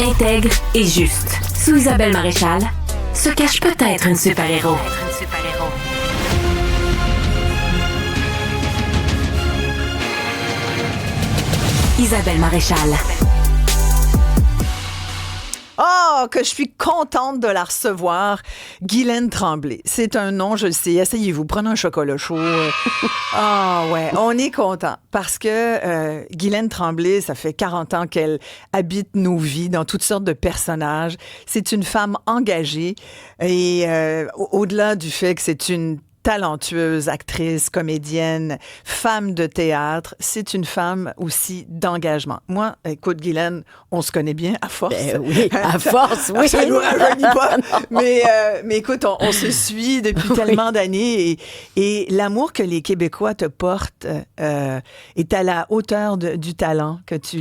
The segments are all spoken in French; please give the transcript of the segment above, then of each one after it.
intègre et juste. Sous Isabelle Maréchal se cache peut-être une super-héros. Isabelle Maréchal. Oh, que je suis contente de la recevoir. Guylaine Tremblay. C'est un nom, je le sais. Asseyez-vous, prenez un chocolat chaud. Ah ouais, on est content parce que Guylaine Tremblay, ça fait 40 ans qu'elle habite nos vies dans toutes sortes de personnages. C'est une femme engagée et au-delà du fait que c'est une talentueuse actrice, comédienne, femme de théâtre, c'est une femme aussi d'engagement. Moi, écoute, Guylaine, on se connaît bien à force. Oui, à force, oui. Ça nous rajeunit pas. Mais écoute, on se suit depuis tellement d'années et l'amour que les Québécois te portent est à la hauteur du talent que tu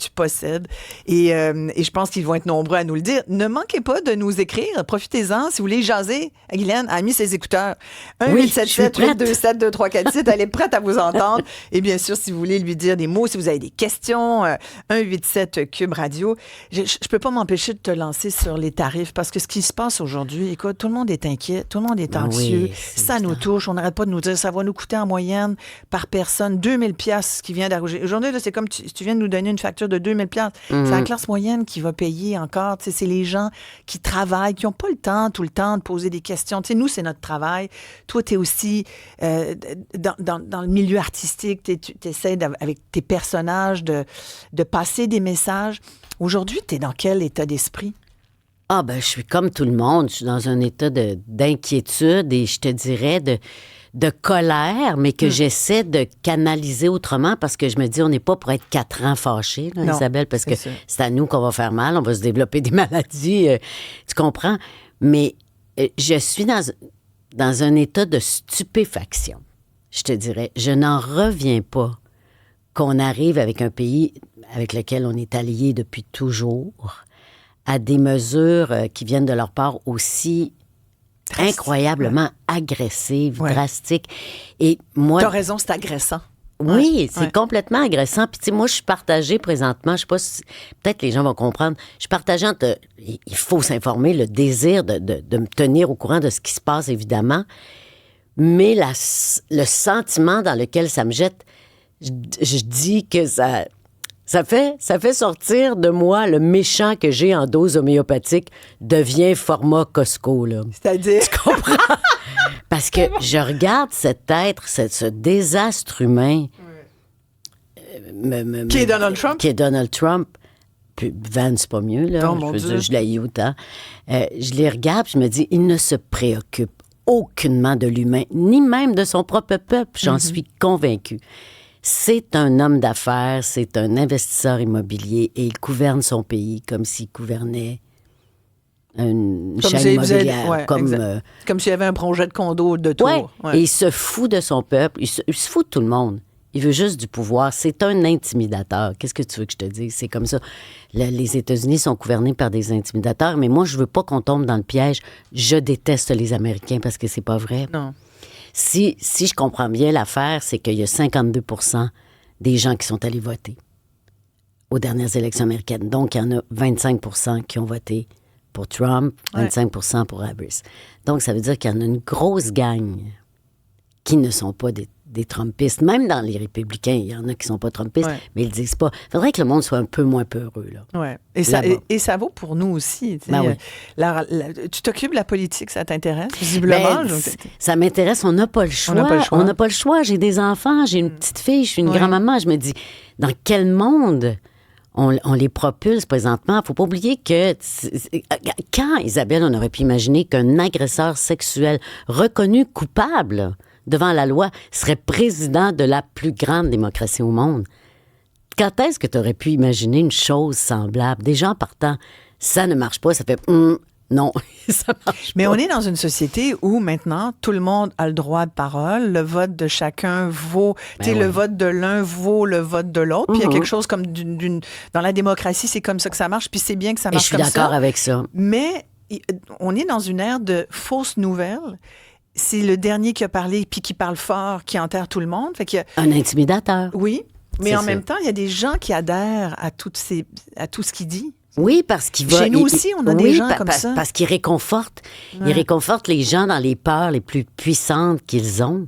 possèdes. Et je pense qu'ils vont être nombreux à nous le dire. Ne manquez pas de nous écrire. Profitez-en. Si vous voulez jaser, Guylaine a mis ses écouteurs. 1-877-827-2347. Elle est prête à vous entendre. Et bien sûr, si vous voulez lui dire des mots, si vous avez des questions, 187 Cube Radio. Je peux pas m'empêcher de te lancer sur les tarifs parce que ce qui se passe aujourd'hui, écoute, tout le monde est inquiet, tout le monde est anxieux. Ça nous touche. On n'arrête pas de nous dire ça va nous coûter en moyenne par personne 2000 pièces qui vient d'arriver. Aujourd'hui, là, c'est comme tu viens de nous donner une facture de 2000 pièces. C'est la classe moyenne qui va payer encore. C'est les gens qui travaillent, qui n'ont pas le temps tout le temps de poser des questions. T'sais, nous, c'est notre travail. Toi, tu es aussi dans le milieu artistique. Tu essaies, avec tes personnages, de passer des messages. Aujourd'hui, tu es dans quel état d'esprit? Ah, ben, je suis comme tout le monde. Je suis dans un état d'inquiétude et je te dirais de colère, mais que j'essaie de canaliser autrement parce que je me dis, on n'est pas pour être 4 ans fâchés, là, non, Isabelle, parce que c'est à nous qu'on va faire mal. On va se développer des maladies. Tu comprends? Mais je suis dans un état de stupéfaction, je te dirais. Je n'en reviens pas qu'on arrive avec un pays avec lequel on est allié depuis toujours à des mesures qui viennent de leur part aussi incroyablement agressives, drastiques. Et moi, t'as raison, c'est agressant. Oui, c'est complètement agressant. Puis, tu sais, moi, je suis partagée présentement. Je sais pas si... Peut-être les gens vont comprendre. Je suis partagée entre... Il faut s'informer, le désir de me tenir au courant de ce qui se passe, évidemment. Mais le sentiment dans lequel ça me jette, je dis que ça fait sortir de moi le méchant que j'ai en dose homéopathique devient format Costco, là. C'est-à-dire? Tu comprends? Parce que je regarde cet être, ce désastre humain. Qui est Donald Trump? Qui est Donald Trump. Puis Vance, c'est pas mieux, là. Je l'haïs autant. Je les regarde, je me dis, il ne se préoccupe aucunement de l'humain, ni même de son propre peuple. J'en suis convaincue. C'est un homme d'affaires, c'est un investisseur immobilier et il gouverne son pays comme s'il gouvernait une chaîne immobilière. Comme s'il y avait un projet de condo de tour. Et il se fout de son peuple, il se fout de tout le monde. Il veut juste du pouvoir. C'est un intimidateur. Qu'est-ce que tu veux que je te dise? C'est comme ça. Les États-Unis sont gouvernés par des intimidateurs, mais moi, je veux pas qu'on tombe dans le piège. Je déteste les Américains parce que c'est pas vrai. Non. Si je comprends bien l'affaire, c'est qu'il y a 52% des gens qui sont allés voter aux dernières élections américaines. Donc, il y en a 25% qui ont voté pour Trump, 25% pour Harris. Donc, ça veut dire qu'il y en a une grosse gang qui ne sont pas des Trumpistes. Même dans les républicains, il y en a qui ne sont pas Trumpistes, mais ils ne le disent pas. Il faudrait que le monde soit un peu moins peureux, là. Ouais. Et ça vaut pour nous aussi. Tu t'occupes de la politique, ça t'intéresse, visiblement? Ça m'intéresse. On n'a pas le choix. On n'a pas le choix. J'ai des enfants, j'ai une petite fille, je suis une grand-maman. Je me dis, dans quel monde on les propulse présentement? Il ne faut pas oublier que quand, Isabelle, on aurait pu imaginer qu'un agresseur sexuel reconnu coupable devant la loi serait président de la plus grande démocratie au monde. Quand est-ce que tu aurais pu imaginer une chose semblable? Des gens partant, ça ne marche pas, ça fait non, ça marche pas. Mais on est dans une société où maintenant, tout le monde a le droit de parole, le vote de chacun vaut, le vote de l'un vaut le vote de l'autre, puis il y a quelque chose comme dans la démocratie, c'est comme ça que ça marche, puis c'est bien que ça marche comme ça. Je suis d'accord avec ça. Mais on est dans une ère de fausses nouvelles. C'est le dernier qui a parlé, puis qui parle fort, qui enterre tout le monde. Fait qu'il y a... Un intimidateur. Oui. Mais C'est en ça. même temps, il y a des gens qui adhèrent à tout ce qu'il dit. Oui, parce qu'il va... Chez nous aussi, on a des gens comme ça. Parce qu'il réconforte. Ouais. Il réconforte les gens dans les peurs les plus puissantes qu'ils ont.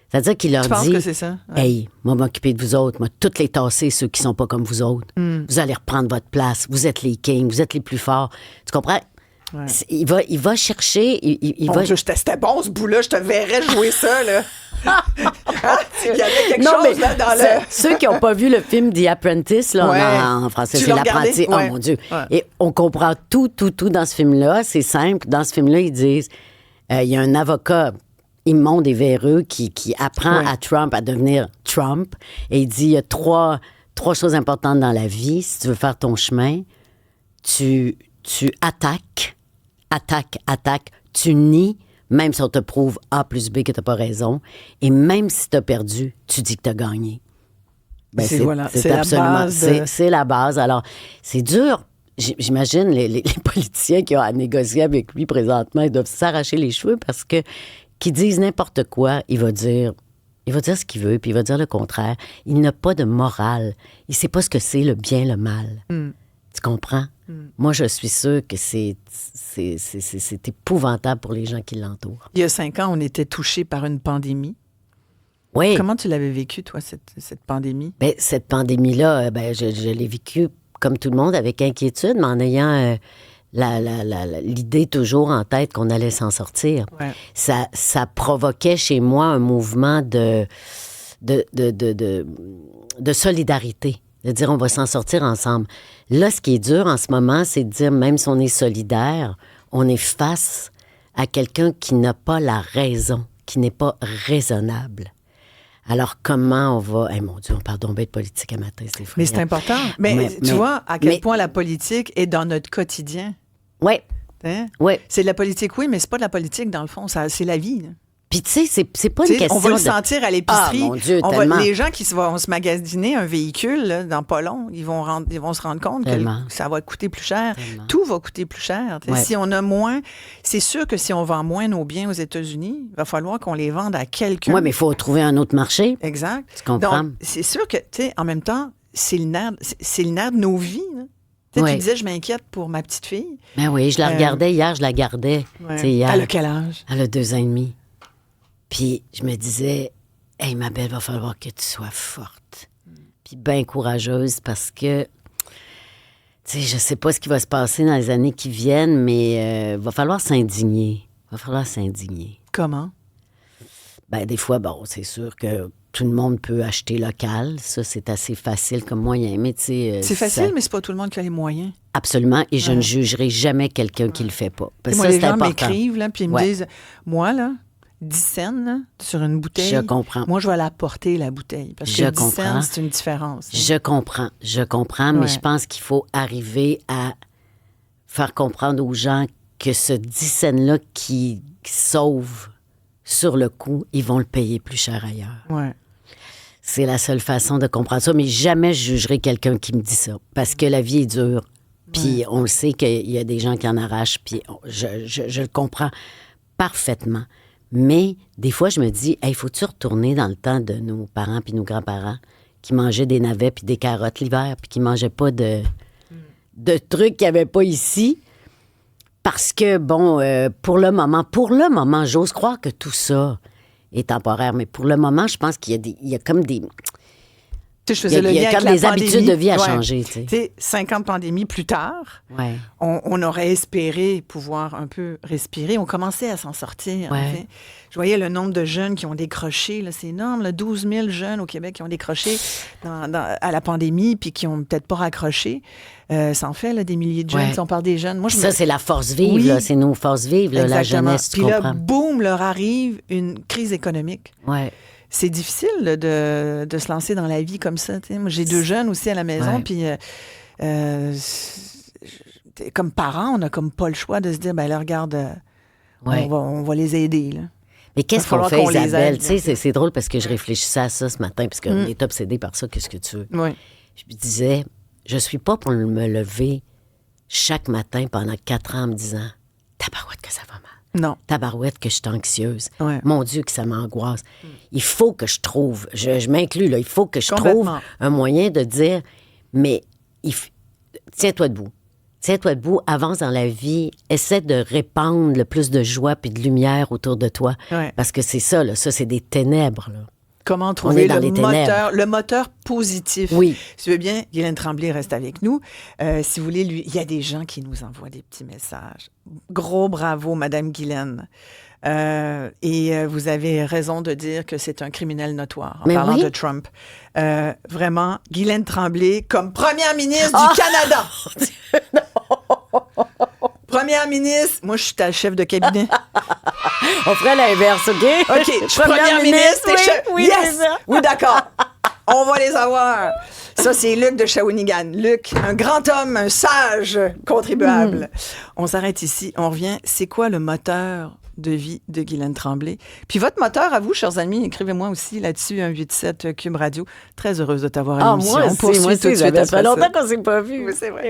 C'est-à-dire qu'il leur Je pense dit... que c'est ça. Ouais. Hey, moi, m'occuper de vous autres, moi, toutes les tasser, ceux qui sont pas comme vous autres. Vous allez reprendre votre place. Vous êtes les kings, vous êtes les plus forts. Tu comprends? Ouais. Il va chercher... Il Mon va... Dieu, c'était bon ce bout-là, je te verrais jouer ça, là. Il y avait quelque Non, chose mais là, dans le... ceux qui n'ont pas vu le film The Apprentice, là, Ouais. en français, Tu c'est l'as l'apprenti. regardé? Ouais. Oh mon Dieu. Ouais. Et on comprend tout dans ce film-là. C'est simple. Dans ce film-là, ils disent il y a un avocat immonde et véreux qui apprend Ouais. à Trump à devenir Trump. Et il dit il y a trois choses importantes dans la vie. Si tu veux faire ton chemin, tu attaques, tu nies, même si on te prouve A plus B que tu n'as pas raison. Et même si tu as perdu, tu dis que tu as gagné. Ben, C'est la absolument, base de- c'est la base. Alors, c'est dur. J'imagine les politiciens qui ont à négocier avec lui présentement, ils doivent s'arracher les cheveux parce que qu'ils disent n'importe quoi, il va dire ce qu'il veut, puis il va dire le contraire. Il n'a pas de morale. Il ne sait pas ce que c'est le bien, le mal. Tu comprends? Moi, je suis sûre que c'est épouvantable pour les gens qui l'entourent. Il y a 5 ans, on était touchés par une pandémie. Oui. Comment tu l'avais vécu, toi, cette pandémie? Ben, cette pandémie-là, je l'ai vécue comme tout le monde avec inquiétude, mais en ayant l'idée toujours en tête qu'on allait s'en sortir. Ouais. Ça provoquait chez moi un mouvement de solidarité, de dire on va s'en sortir ensemble. Là, ce qui est dur en ce moment, c'est de dire même si on est solidaire, on est face à quelqu'un qui n'a pas la raison, qui n'est pas raisonnable. Alors, comment on va... Eh mon Dieu, on parle donc bien de politique à matin, c'est Mais c'est important. Mais tu vois à quel mais- point la politique est dans notre quotidien. Oui, Hein? oui. C'est de la politique, oui, mais c'est pas de la politique, dans le fond. C'est la vie. Là. Puis, tu sais, c'est pas Tu une sais, question on va le de... sentir à l'épicerie. Ah, mon Dieu, tellement. Les gens qui vont se magasiner un véhicule là, dans pas long, ils vont se rendre compte Tellement. que ça va coûter plus cher. Tellement. Tout va coûter plus cher. Tu sais, Ouais. Si on a moins, c'est sûr que si on vend moins nos biens aux États-Unis, il va falloir qu'on les vende à quelqu'un. Oui, mais il faut trouver un autre marché. Exact. Tu comprends? Donc, c'est sûr que, tu sais, en même temps, c'est le nerf de nos vies. Là. Tu sais, Ouais. Tu disais, je m'inquiète pour ma petite fille. Ben oui, je la regardais hier, je la gardais. Ouais. Tu sais, hier, Elle a quel âge? elle a 2 ans et demi. Puis je me disais, hey, ma belle, va falloir que tu sois forte. Puis bien courageuse parce que, tu sais, je sais pas ce qui va se passer dans les années qui viennent, mais va falloir s'indigner. Va falloir s'indigner. Comment? Ben des fois, bon, c'est sûr que tout le monde peut acheter local. Ça, c'est assez facile comme moyen. Mais tu sais... C'est facile, mais c'est pas tout le monde qui a les moyens. Absolument. Et je ne jugerai jamais quelqu'un qui le fait pas. Parce que Moi, ça, les c'est gens important. m'écrivent, là, puis ils me Ouais. disent, moi, là, 10 cents là, sur une bouteille. Je comprends. Moi, je vais la porter, la bouteille. Parce Je que 10 comprends. cents, c'est une différence. hein. Je comprends, mais Ouais. je pense qu'il faut arriver à faire comprendre aux gens que ce 10 cents-là qui sauve sur le coup, ils vont le payer plus cher ailleurs. Ouais. C'est la seule façon de comprendre ça, mais jamais je jugerai quelqu'un qui me dit ça, parce que la vie est dure, puis on le sait qu'il y a des gens qui en arrachent, puis je le comprends parfaitement. Mais des fois, je me dis, hey, faut-tu retourner dans le temps de nos parents puis nos grands-parents qui mangeaient des navets puis des carottes l'hiver puis qui mangeaient pas de trucs qu'il n'y avait pas ici? Parce que, bon, pour le moment, j'ose croire que tout ça est temporaire, mais pour le moment, je pense qu'il y a comme des... Tu sais, je faisais Il y a le lien comme avec la des habitudes pandémie. de vie à Ouais. changer, tu sais. Tu sais, 50 pandémies plus tard, Ouais. on aurait espéré pouvoir un peu respirer. On commençait à s'en sortir. Ouais. tu sais. Je voyais le nombre de jeunes qui ont décroché. Là, c'est énorme. Là, 12 000 jeunes au Québec qui ont décroché à la pandémie puis qui n'ont peut-être pas raccroché. Ça en fait là, des milliers de jeunes. Ouais. Si on parle des jeunes. Moi, je Ça, c'est la force vive, Oui. là. C'est nos forces vives, là, la Exactement. jeunesse, tu Puis là, comprends? boum, leur arrive une crise économique. Ouais. C'est difficile là, de se lancer dans la vie comme ça. tu sais. Moi, j'ai 2 jeunes aussi à la maison, Ouais. puis comme parents, on n'a comme pas le choix de se dire, ben là, regarde, Ouais. on va les aider. Là. Mais qu'est-ce Va qu'on falloir fait, qu'on les Isabelle? aide, Tu sais, c'est drôle parce que je réfléchissais à ça ce matin, parce qu'on est obsédé par ça, qu'est-ce que tu veux? Oui. Je me disais, je suis pas pour me lever chaque matin pendant 4 ans en me disant, tabarouette que ça va mal. Non. Tabarouette que je suis anxieuse. Ouais. Mon Dieu, que ça m'angoisse. Il faut que je trouve, je m'inclus là, il faut que je trouve Complètement. un moyen de dire, mais tiens-toi debout. Tiens-toi debout, avance dans la vie, essaie de répandre le plus de joie puis de lumière autour de toi. Ouais. Parce que c'est ça, là, ça, c'est des ténèbres. Là. Comment trouver dans les ténèbres. le moteur positif. Oui. Si tu veux bien, Guylaine Tremblay reste avec nous. Si vous voulez, il y a des gens qui nous envoient des petits messages. Gros bravo, Madame Guylaine. Et vous avez raison de dire que c'est un criminel notoire en Mais parlant oui. de Trump. Vraiment, Guylaine Tremblay comme première ministre du Canada. Première ministre, moi je suis ta chef de cabinet. On ferait l'inverse, OK? OK, je suis première ministre et chef. oui, Yes! c'est ça. Oui, d'accord. On va les avoir. Ça, c'est Luc de Shawinigan. Luc, un grand homme, un sage contribuable. On s'arrête ici. On revient. C'est quoi le moteur de vie de Guylaine Tremblay? Puis votre moteur à vous, chers amis, écrivez-moi aussi là-dessus, 187 Cube Radio. Très heureuse de t'avoir à l'émission. Moi On aussi, poursuit tout de suite ça fait après longtemps ça. qu'on s'est pas vu. Oui, c'est vrai.